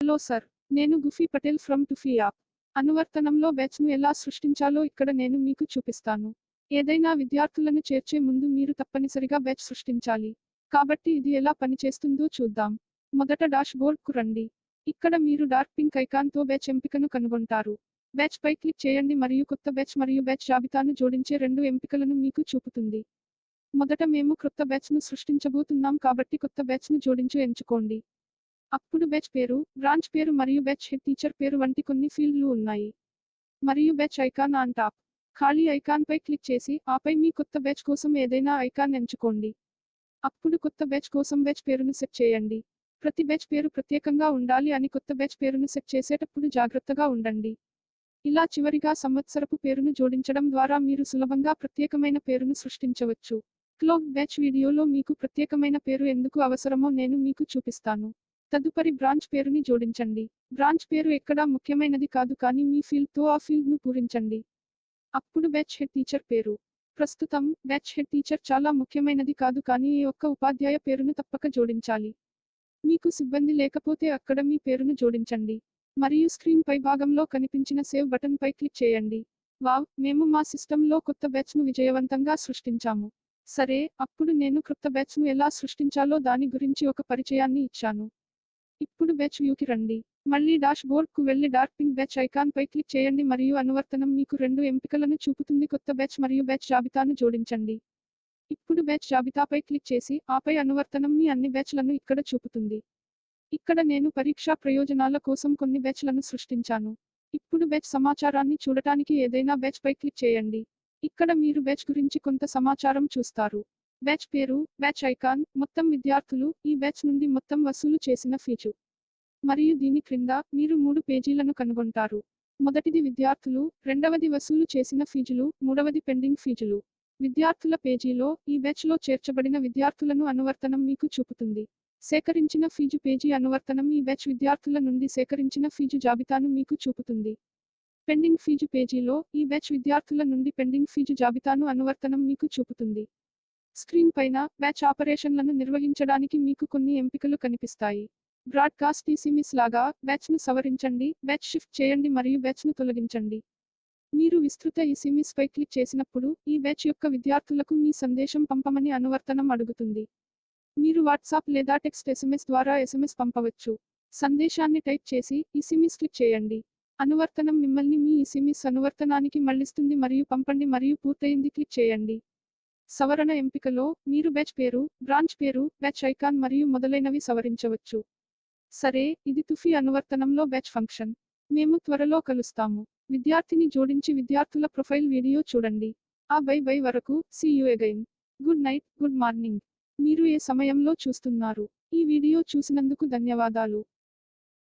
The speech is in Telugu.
హలో సార్, నేను గుఫీ పటేల్ ఫ్రమ్ టుఫీ యాప్. అనువర్తనంలో బ్యాచ్ను ఎలా సృష్టించాలో ఇక్కడ నేను మీకు చూపిస్తాను. ఏదైనా విద్యార్థులను చేర్చే ముందు మీరు తప్పనిసరిగా బ్యాచ్ సృష్టించాలి. కాబట్టి ఇది ఎలా పనిచేస్తుందో చూద్దాం. మొదట డాష్‌బోర్డ్‌కు రండి. ఇక్కడ మీరు డార్క్ పింక్ ఐకాన్‌తో బ్యాచ్ ఎంపికను కనుగొంటారు. బ్యాచ్ పై క్లిక్ చేయండి మరియు కొత్త బ్యాచ్ మరియు బ్యాచ్ జాబితాను జోడించే 2 ఎంపికలను మీకు చూపుతుంది. మొదట మేము క్రొత్త బ్యాచ్ను సృష్టించబోతున్నాం కాబట్టి కొత్త బ్యాచ్ను జోడించు ఎంచుకోండి. అప్పుడు బ్యాచ్ పేరు, బ్రాంచ్ పేరు మరియు బ్యాచ్ హెడ్ టీచర్ పేరు వంటి కొన్ని ఫీల్డ్లు ఉన్నాయి. మరియు బ్యాచ్ ఐకాన్ ఆన్ టాప్. ఖాళీ ఐకాన్పై క్లిక్ చేసి, ఆపై మీ కొత్త బ్యాచ్ కోసం ఏదైనా ఐకాన్ ఎంచుకోండి. అప్పుడు కొత్త బ్యాచ్ కోసం బ్యాచ్ పేరును సెట్ చేయండి. ప్రతి బ్యాచ్ పేరు ప్రత్యేకంగా ఉండాలి అని కొత్త బ్యాచ్ పేరును సెట్ చేసేటప్పుడు జాగ్రత్తగా ఉండండి. ఇలా చివరిగా సంవత్సరపు పేరును జోడించడం ద్వారా మీరు సులభంగా ప్రత్యేకమైన పేరును సృష్టించవచ్చు. క్లోక్ బ్యాచ్ వీడియోలో మీకు ప్రత్యేకమైన పేరు ఎందుకు అవసరమో నేను మీకు చూపిస్తాను. తదుపరి బ్రాంచ్ పేరుని జోడించండి. బ్రాంచ్ పేరు ఎక్కడా ముఖ్యమైనది కాదు కానీ మీ ఫీల్డ్తో ఆ ఫీల్డ్ను పూరించండి. అప్పుడు బ్యాచ్ హెడ్ టీచర్ పేరు. ప్రస్తుతం బ్యాచ్ హెడ్ టీచర్ చాలా ముఖ్యమైనది కాదు కానీ ఏ ఒక్క ఉపాధ్యాయ పేరును తప్పక జోడించాలి. మీకు సిబ్బంది లేకపోతే అక్కడ మీ పేరును జోడించండి. మరియు స్క్రీన్ పై భాగంలో కనిపించిన సేవ్ బటన్ పై క్లిక్ చేయండి. వావ్, మేము మా సిస్టంలో కొత్త బ్యాచ్ను విజయవంతంగా సృష్టించాము. సరే, అప్పుడు నేను క్రొత్త బ్యాచ్ను ఎలా సృష్టించాలో దాని గురించి ఒక పరిచయాన్ని ఇచ్చాను. ఇప్పుడు బ్యాచ్ వ్యూకి రండి. మళ్ళీ డాష్‌బోర్డ్‌కు వెళ్లి డార్క్ పింక్ బ్యాచ్ ఐకాన్ పై క్లిక్ చేయండి మరియు అనువర్తనం మీకు 2 ఎంపికలను చూపుతుంది కొత్త బ్యాచ్ మరియు బ్యాచ్ జాబితాను జోడించండి. ఇప్పుడు బ్యాచ్ జాబితాపై క్లిక్ చేసి, ఆపై అనువర్తనం మీ అన్ని బ్యాచ్లను ఇక్కడ చూపుతుంది. ఇక్కడ నేను పరీక్షా ప్రయోజనాల కోసం కొన్ని బ్యాచ్లను సృష్టించాను. ఇప్పుడు బ్యాచ్ సమాచారాన్ని చూడటానికి ఏదైనా బ్యాచ్ పై క్లిక్ చేయండి. ఇక్కడ మీరు బ్యాచ్ గురించి కొంత సమాచారం చూస్తారు. బ్యాచ్ పేరు, బ్యాచ్ ఐకాన్, మొత్తం విద్యార్థులు, ఈ బ్యాచ్ నుండి మొత్తం వసూలు చేసిన ఫీజు. మరియు దీని క్రింద, మీరు 3 పేజీలను కనుగొంటారు. మొదటిది విద్యార్థులు, రెండవది వసూలు చేసిన ఫీజులు, మూడవది పెండింగ్ ఫీజులు. విద్యార్థుల పేజీలో, ఈ బ్యాచ్లో చేర్చబడిన విద్యార్థులను అనువర్తనం మీకు చూపుతుంది. సేకరించిన ఫీజు పేజీ అనువర్తనం ఈ బ్యాచ్ విద్యార్థుల నుండి సేకరించిన ఫీజు జాబితాను మీకు చూపుతుంది. పెండింగ్ ఫీజు పేజీలో, ఈ బ్యాచ్ విద్యార్థుల నుండి పెండింగ్ ఫీజు జాబితాను అనువర్తనం మీకు చూపుతుంది. స్క్రీన్ పైన, బ్యాచ్ ఆపరేషన్లను నిర్వహించడానికి మీకు కొన్ని ఎంపికలు కనిపిస్తాయి. బ్రాడ్కాస్ట్ ఎస్ఎంఎస్ లాగా, బ్యాచ్ను సవరించండి, బ్యాచ్ షిఫ్ట్ చేయండి మరియు బ్యాచ్ను తొలగించండి. మీరు విస్తృత ఎస్ఎంఎస్ పై క్లిక్ చేసినప్పుడు, ఈ బ్యాచ్ యొక్క విద్యార్థులకు మీ సందేశం పంపమని అనువర్తనం అడుగుతుంది. మీరు వాట్సాప్ లేదా టెక్స్ట్ ఎస్ఎంఎస్ ద్వారా ఎస్ఎంఎస్ పంపవచ్చు. సందేశాన్ని టైప్ చేసి, ఎస్ఎంఎస్ క్లిక్ చేయండి. అనువర్తనం మిమ్మల్ని మీ ఎస్ఎంఎస్ అనువర్తనానికి మళ్లిస్తుంది మరియు పంపండి మరియు పూర్తయింది క్లిక్ చేయండి. సవరణ ఎంపికలో, మీరు బ్యాచ్ పేరు, బ్రాంచ్ పేరు, బ్యాచ్ ఐకాన్ మరియు మొదలైనవి సవరించవచ్చు. సరే, ఇది తుఫీ అనువర్తనంలో బ్యాచ్ ఫంక్షన్. మేము త్వరలో కలుస్తాము. విద్యార్థిని జోడించి విద్యార్థుల ప్రొఫైల్ వీడియో చూడండి. బై వరకు, see you again. Good night, good morning. మీరు ఏ సమయంలో చూస్తున్నారు? ఈ వీడియో చూసినందుకు ధన్యవాదాలు.